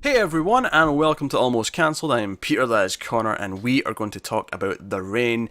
Hey everyone, and welcome to Almost Cancelled. I am Peter, that is Connor, and we are going to talk about The Rain,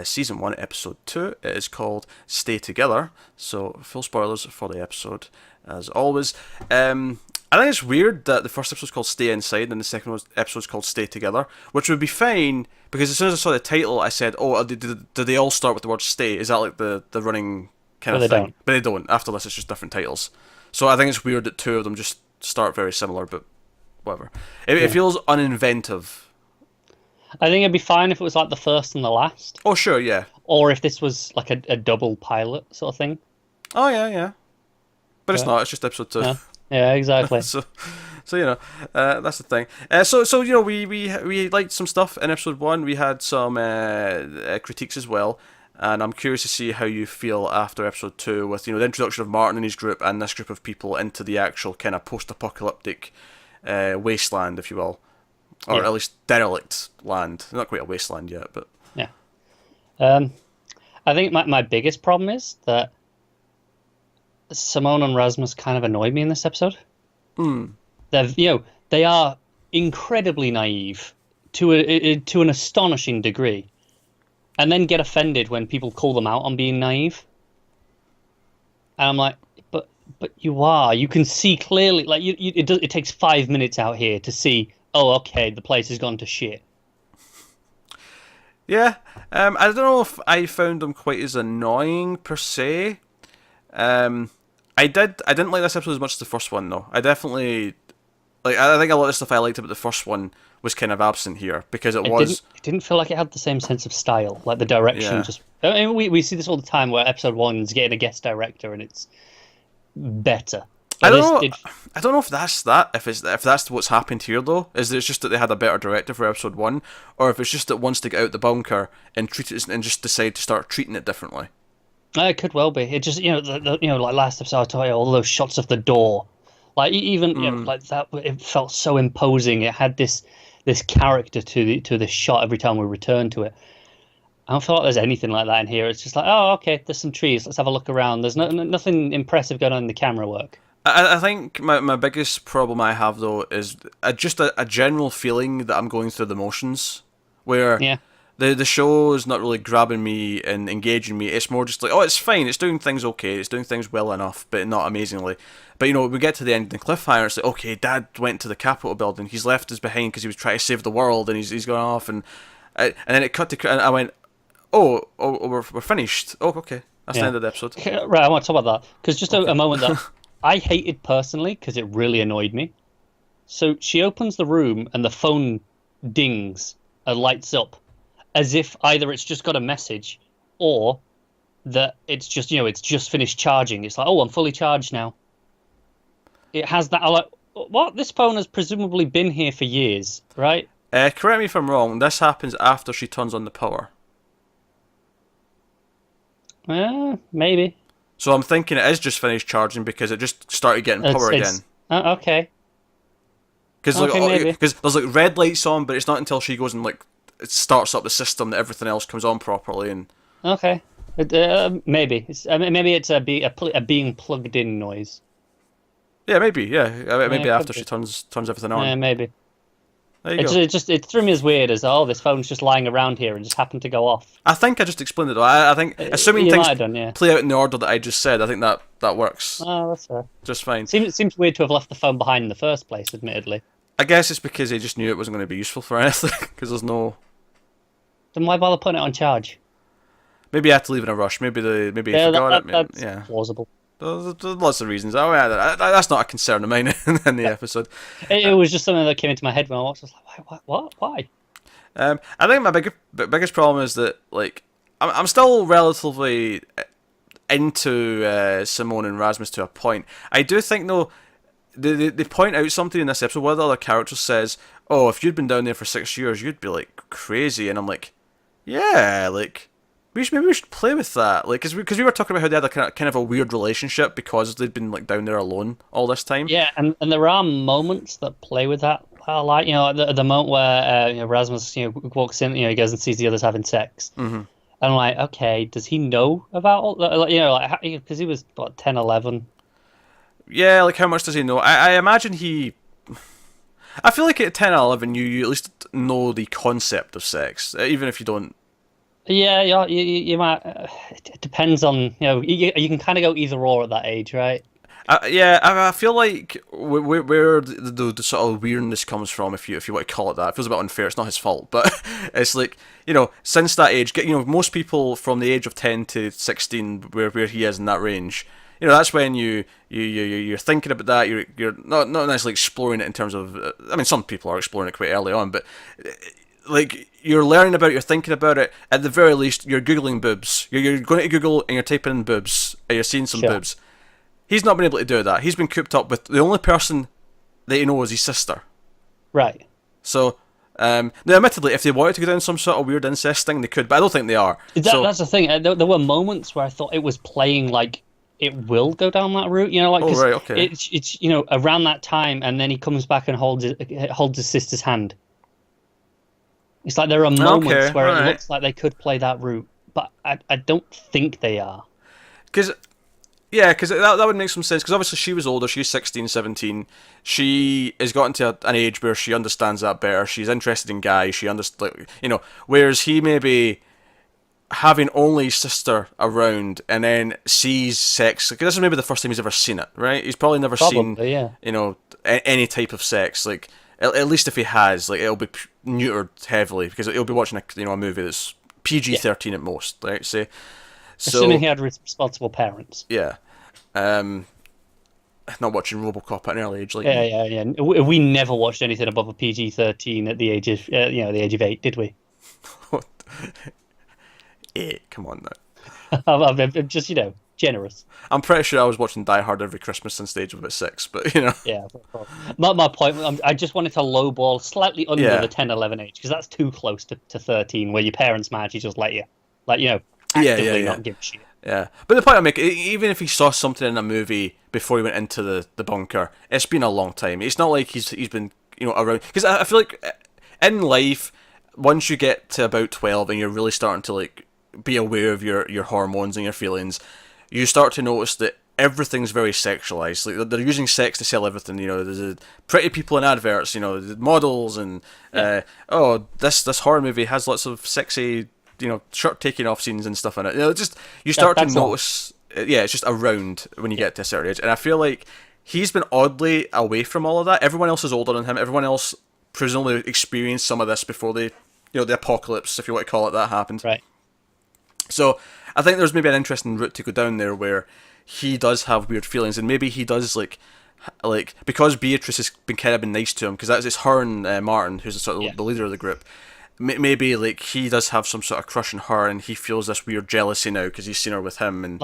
Season 1, Episode 2. It is called Stay Together, so full spoilers for the episode, as always. I think it's weird that the first episode is called Stay Inside, and the second episode is called Stay Together, which would be fine, because as soon as I saw the title, I said, oh, did they all start with the word stay? Is that like the running kind of thing? But they don't. After this, it's just different titles. So I think it's weird that two of them just start very similar, but whatever. It feels uninventive. I think it'd be fine if it was like the first and the last. Oh, sure, yeah. Or if this was like a double pilot sort of thing. Oh, yeah. But it's not, it's just episode 2. Yeah, exactly. so that's the thing. So we liked some stuff in episode 1. We had some critiques as well. And I'm curious to see how you feel after episode 2 with, the introduction of Martin and his group and this group of people into the actual kind of post-apocalyptic wasteland, if you will, or at least derelict land. Not quite a wasteland yet, but yeah. I think my biggest problem is that Simone and Rasmus kind of annoyed me in this episode. They are incredibly naive to an astonishing degree, and then get offended when people call them out on being naive. And I'm like, but you are. You can see clearly. Like it takes 5 minutes out here to see. Oh, okay, the place has gone to shit. Yeah, I don't know if I found them quite as annoying per se. I didn't like this episode as much as the first one though. I definitely I think a lot of the stuff I liked about the first one was kind of absent here because it didn't feel like it had the same sense of style. Like the direction just. I mean, we see this all the time where episode 1's getting a guest director and it's better. I don't know if that's that. If that's what's happened here though, is that it's just that they had a better director for episode 1, or if it's just that wants to get out the bunker and treat it and just decide to start treating it differently. It could well be. It just like last episode I told you all those shots of the door, like even like that. It felt so imposing. It had this character to the shot every time we return to it. I don't feel like there's anything like that in here. It's just like, oh, okay, there's some trees. Let's have a look around. There's nothing impressive going on in the camera work. I think my biggest problem I have though is just a general feeling that I'm going through the motions, where the show is not really grabbing me and engaging me. It's more just like, oh, it's fine. It's doing things okay. It's doing things well enough, but not amazingly. But we get to the end of the cliffhanger. It's like, okay, Dad went to the Capitol building. He's left us behind because he was trying to save the world, and he's gone off. And then it cut to, and I went, oh, we're finished. Oh, okay, that's the end of the episode. Right, I want to talk about that because just a moment that I hated personally because it really annoyed me. So she opens the room and the phone dings and lights up, as if either it's just got a message or that it's just it's just finished charging. It's like, oh, I'm fully charged now. It has that. I'm like, what? This phone has presumably been here for years, right? Correct me if I'm wrong. This happens after she turns on the power. Maybe. So I'm thinking it is just finished charging because it just started getting power again. Okay. Because there's like red lights on, but it's not until she goes and it starts up the system that everything else comes on properly. And okay, maybe maybe it's a being plugged in noise. Yeah, maybe. Yeah, maybe after she turns everything on. Yeah, maybe. There you go. It threw me as weird as this phone's just lying around here and just happened to go off. I think I just explained it though. I think assuming things play out in the order that I just said, I think that works. Oh, that's fair. Just fine. It seems weird to have left the phone behind in the first place, admittedly. I guess it's because they just knew it wasn't going to be useful for anything because there's no. Then why bother putting it on charge? Maybe I had to leave in a rush. Maybe they forgot it. That's plausible. There's lots of reasons. Oh, yeah, that's not a concern of mine in the episode. It was just something that came into my head when I watched. I was like, what? Why? I think my biggest problem is that I'm still relatively into Simone and Rasmus to a point. I do think though they point out something in this episode where the other character says, "Oh, if you'd been down there for 6 years, you'd be like crazy," and I'm like, "Yeah, like." Maybe we should play with that, because we were talking about how they had a kind of a weird relationship because they'd been down there alone all this time. Yeah, and there are moments that play with that. Like the moment where Rasmus walks in, he goes and sees the others having sex. Mm-hmm. And I'm like, okay, does he know about all that? Because he was 10, 11. Yeah, how much does he know? I imagine he. I feel like at 10 or 11, you at least know the concept of sex, even if you don't. Yeah, you might. It depends on, you can kind of go either or at that age, right? Yeah, I feel like where the sort of weirdness comes from, if you want to call it that, it feels a bit unfair. It's not his fault, but it's like, since that age, most people from the age of 10 to 16, where he is in that range, that's when you're thinking about that. You're not necessarily exploring it in terms of. I mean, some people are exploring it quite early on, but like you're learning about it, you're thinking about it. At the very least, you're googling boobs. You're going to Google and you're typing in boobs, and you're seeing some Sure. boobs. He's not been able to do that. He's been cooped up with the only person that he knows is his sister. Right. So, now admittedly, if they wanted to go down some sort of weird incest thing, they could, but I don't think they are. That's the thing. There were moments where I thought it was playing like it will go down that route. Like, Oh, right, okay. It's around that time, and then he comes back and holds his sister's hand. It's like there are moments where it looks like they could play that route, but I don't think they are. Because that would make some sense, because obviously she was older, she's 16, 17, she has gotten to an age where she understands that better, she's interested in guys, she understands, whereas he may be having only his sister around and then sees sex, because this is maybe the first time he's ever seen it, right? He's probably never seen, yeah. any type of sex, like, at least if he has, like, it'll be neutered heavily, because he'll be watching a movie that's PG-13 at most, right, say. So, assuming he had responsible parents. Yeah. Not watching RoboCop at an early age, like Yeah. We never watched anything above a PG-13 at the age of, the age of 8, did we? 8, come on now. I'm just, generous. I'm pretty sure I was watching Die Hard every Christmas since the age of about 6, but Yeah. My point, I just wanted to lowball slightly under the 10, 11 age, because that's too close to 13, where your parents might actually just let you, actively not give a shit. Yeah, but the point I make, even if he saw something in a movie before he went into the bunker, it's been a long time. It's not like he's been around, because I feel like in life, once you get to about 12 and you're really starting to like be aware of your hormones and your feelings, you start to notice that everything's very sexualized. Like they're using sex to sell everything. There's pretty people in adverts. The models and this horror movie has lots of sexy shirt taking off scenes and stuff in it. You start to notice. Yeah, it's just around when you get to a certain age, and I feel like he's been oddly away from all of that. Everyone else is older than him. Everyone else presumably experienced some of this before the apocalypse, if you want to call it that, happened. Right. So I think there's maybe an interesting route to go down there where he does have weird feelings, and maybe he does like because Beatrice has been nice to him, because it's her and Martin, who's sort of the leader of the group. Maybe like he does have some sort of crush on her, and he feels this weird jealousy now because he's seen her with him. And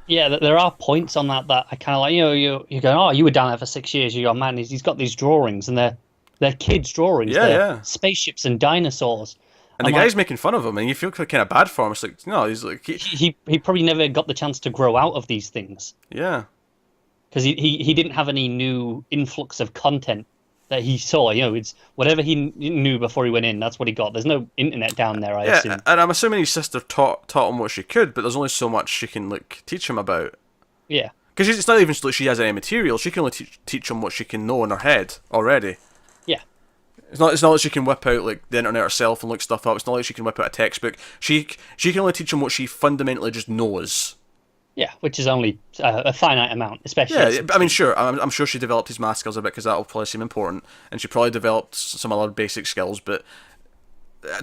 there are points on that I kind of like. You're going, oh, you were down there for 6 years. You go, man, he's got these drawings, and they're kids' drawings. They're spaceships and dinosaurs. And the guy's making fun of him, and you feel kind of bad for him. It's like, no, he's like he probably never got the chance to grow out of these things. Yeah, because he didn't have any new influx of content that he saw. It's whatever he knew before he went in. That's what he got. There's no internet down there, I assume. And I'm assuming his sister taught him what she could, but there's only so much she can like teach him about. Yeah, because it's not even like she has any material. She can only teach him what she can know in her head already. Yeah. It's not like she can whip out like the internet herself and look stuff up. It's not like she can whip out a textbook. She can only teach him what she fundamentally just knows. Yeah, which is only a finite amount, especially. Yeah, I mean, sure. I'm sure she developed his math skills a bit, because that will probably seem important, and she probably developed some other basic skills. But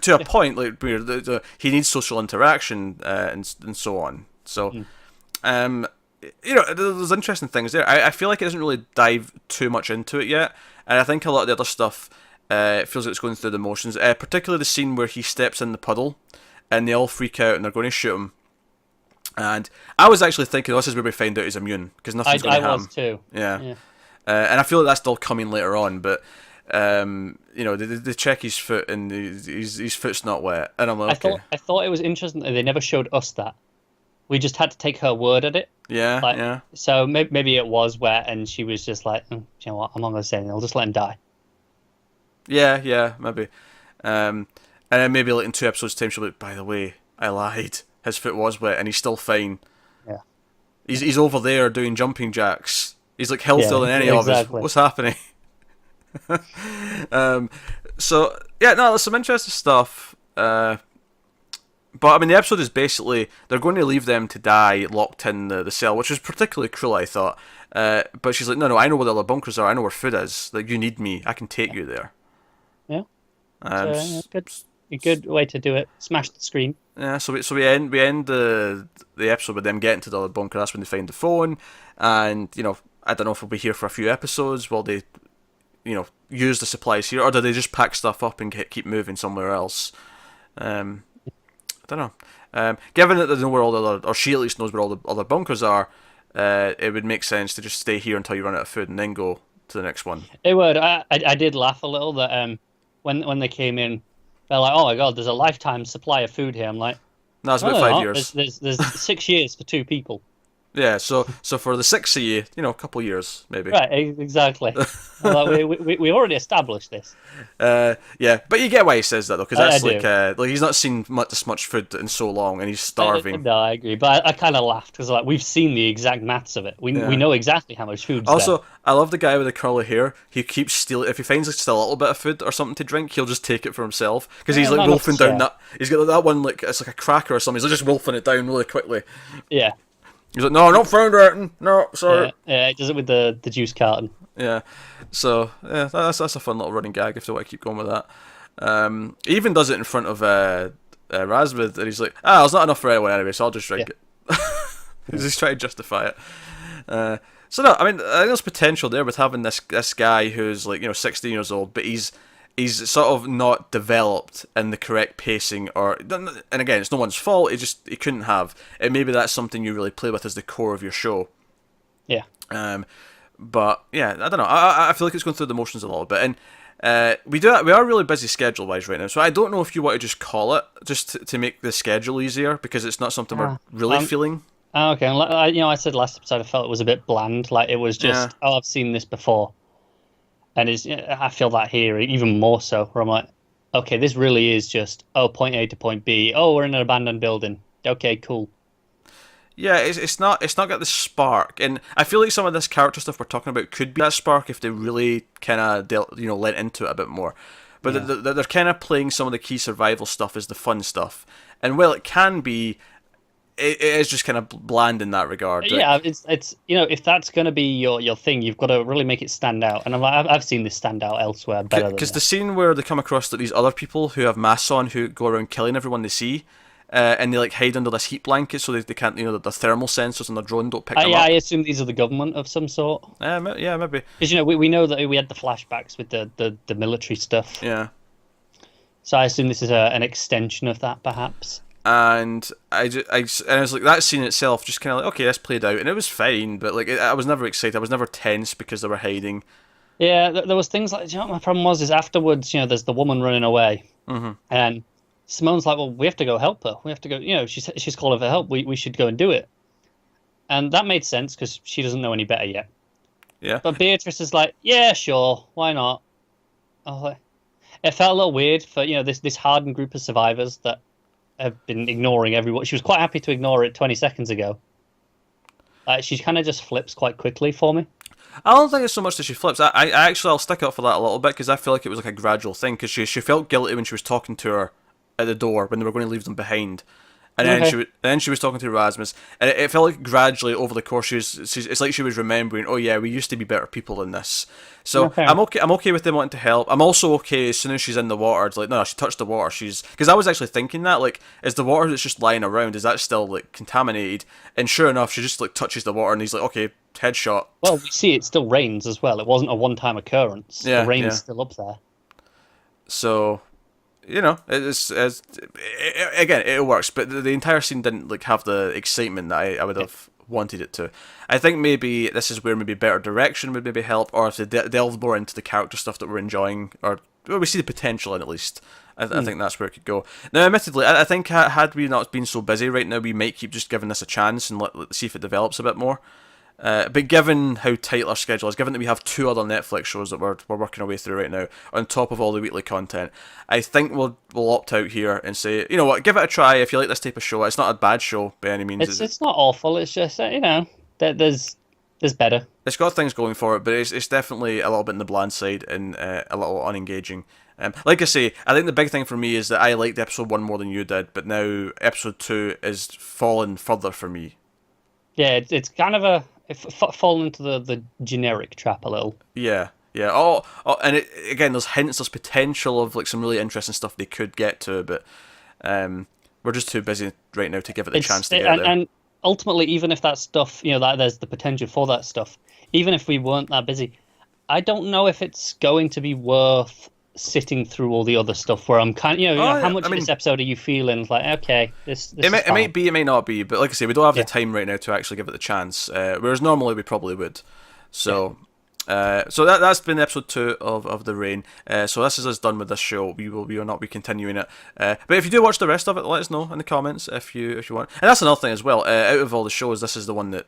to a point, like where he needs social interaction and so on. So, there's interesting things there. I feel like it doesn't really dive too much into it yet, and I think a lot of the other stuff it feels like it's going through the motions. Particularly the scene where he steps in the puddle, and they all freak out and they're going to shoot him. And I was actually thinking, this is where we find out he's immune, because nothing's going to happen. I was too. Yeah. And I feel like that's still coming later on, but they check his foot, and his foot's not wet, and I'm like, okay. I thought it was interesting that they never showed us that. We just had to take her word at it. Yeah, yeah. So maybe it was wet, and she was just like, you know what, I'm not going to say anything, I'll just let him die. Yeah, maybe. And then maybe like in 2 episodes' time, she'll be like, by the way, I lied. His foot was wet, and he's still fine. Yeah. He's over there doing jumping jacks. He's like healthier than any of us. What's happening? So yeah, no, there's some interesting stuff. But I mean, the episode is basically they're going to leave them to die locked in the cell, which is particularly cruel, I thought. But she's like, no, I know where the other bunkers are. I know where food is. Like, you need me. I can take you there. Yeah. Um, A good way to do it. Smash the screen. Yeah, so we end the episode with them getting to the other bunker. That's when they find the phone, and I don't know if we'll be here for a few episodes. Will they, use the supplies here, or do they just pack stuff up and keep moving somewhere else? I don't know. Given that they know where all the other, or she at least knows where all the other bunkers are, it would make sense to just stay here until you run out of food and then go to the next one. It would. I did laugh a little that when they came in, they're like, oh my god, there's a lifetime supply of food here. I'm like, no, it's no, about they're 5 not. years. There's 6 years for 2 people. Yeah, so for the 6 of you, a couple years maybe. Right, exactly. Like, we already established this. Yeah, but you get why he says that though, because that's I like he's not seen much food in so long, and he's starving. No, I agree, but I kind of laughed because like we've seen the exact maths of it. We know exactly how much food's Also, there. I love the guy with the curly hair. He keeps stealing. If he finds like, still a little bit of food or something to drink, he'll just take it for himself because he's like wolfing down that. He's got that one like it's like a cracker or something. He's like, just wolfing it down really quickly. Yeah. He's like, no, not found it. No, sorry. Yeah, it does it with the juice carton. Yeah, so yeah, that's a fun little running gag if they want to keep going with that. He even does it in front of Razmid, and he's like, there's not enough for anyone anyway, so I'll just drink it. He's just trying to justify it. So no, I mean, I think there's potential there with having this guy who's like 16 years old, but he's sort of not developed in the correct pacing, and again, it's no one's fault. He couldn't have. And maybe that's something you really play with as the core of your show. Yeah. But yeah, I don't know. I feel like it's going through the motions a little bit, and we are really busy schedule wise right now. So I don't know if you want to just call it just to make the schedule easier because it's not something we're really feeling. Okay, I said last episode I felt it was a bit bland. Like it was just, I've seen this before. And I feel that here even more so, where I'm like, okay, this really is just, point A to point B. Oh, we're in an abandoned building. Okay, cool. Yeah, it's not got the spark, and I feel like some of this character stuff we're talking about could be that spark if they really kind of let into it a bit more. But they're kind of playing some of the key survival stuff as the fun stuff, and while it can be, it is just kind of bland in that regard. Yeah, it's if that's going to be your thing, you've got to really make it stand out. And I've seen this stand out elsewhere better. Because the scene where they come across these other people who have masks on who go around killing everyone they see, and they like hide under this heat blanket so they can't, the thermal sensors on their drone don't pick them up. I assume these are the government of some sort. Yeah, maybe. Because we know that we had the flashbacks with the military stuff. Yeah. So I assume this is an extension of that, perhaps. And I was like, that scene itself just kind of like, okay, this played out, and it was fine, but like I was never excited, I was never tense because they were hiding. Yeah, there was things like, what my problem was is afterwards, there's the woman running away, and Simone's like, well, we have to go help her. We have to go, she's calling for help. We should go and do it, and that made sense because she doesn't know any better yet. Yeah. But Beatrice is like, yeah, sure, why not? It felt a little weird for this hardened group of survivors that have been ignoring everyone. She was quite happy to ignore it 20 seconds ago. She kind of just flips quite quickly for me. I don't think it's so much that she flips. I'll stick up for that a little bit because I feel like it was like a gradual thing because she felt guilty when she was talking to her at the door when they were going to leave them behind. And then she was talking to Erasmus, and it felt like gradually over the course it's like she was remembering. Oh yeah, we used to be better people than this. So I'm okay with them wanting to help. I'm also okay as soon as she's in the water. It's like no, she touched the water. Because I was actually thinking that like is the water that's just lying around, is that still like contaminated? And sure enough, she just like touches the water, and he's like, okay, headshot. Well, we see it still rains as well. It wasn't a one-time occurrence. Yeah, the rain's still up there. So. Again, it works, but the entire scene didn't like have the excitement that I would have wanted it to. I think maybe this is where maybe better direction would maybe help, or if they delve more into the character stuff that we're enjoying, or we see the potential in at least. I think that's where it could go. Now, admittedly, I think had we not been so busy right now, we might keep just giving this a chance and let's see if it develops a bit more. But given how tight our schedule is, given that we have 2 other Netflix shows that we're working our way through right now, on top of all the weekly content, I think we'll opt out here and say, you know what, give it a try if you like this type of show. It's not a bad show by any means. It's not awful. It's just there's There's better. It's got things going for it, but it's definitely a little bit in the bland side and a little unengaging. Like I say, I think the big thing for me is that I liked episode 1 more than you did, but now episode 2 is fallen further for me. Yeah, it's kind of fallen into the generic trap a little. Yeah, yeah. And again, there's hints, there's potential of like some really interesting stuff they could get to, but we're just too busy right now to give it the chance to get there. And ultimately, even if that stuff, that there's the potential for that stuff, even if we weren't that busy, I don't know if it's going to be worth sitting through all the other stuff where I'm kind of, how much of this episode are you feeling? It's like, okay, this it might be, it may not be, but like I say, we don't have the time right now to actually give it the chance, whereas normally we probably would. So, that's been episode 2 of The Rain. So this is us done with this show. We will not be continuing it. But if you do watch the rest of it, let us know in the comments if you want. And that's another thing as well. Out of all the shows, this is the one that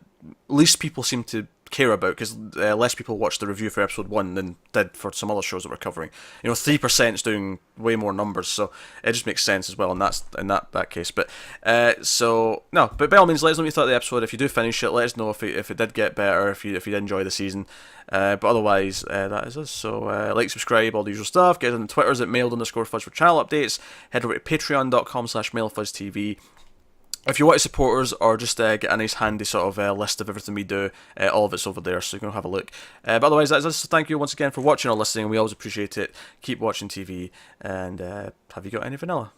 least people seem to care about, because less people watched the review for episode 1 than did for some other shows that we're covering. 3% is doing way more numbers, so it just makes sense as well in that case. But but by all means, let us know what you thought of the episode. If you do finish it, let us know if it did get better, if you did enjoy the season. But otherwise, that is us. So like, subscribe, all the usual stuff. Get on the Twitters at mailed_fudge for channel updates. Head over to patreon.com/mailfuzztv. If you want to support us or just get a nice handy sort of list of everything we do, all of it's over there, so you can have a look. But otherwise, that's us. So thank you once again for watching or listening. We always appreciate it. Keep watching TV, and have you got any vanilla?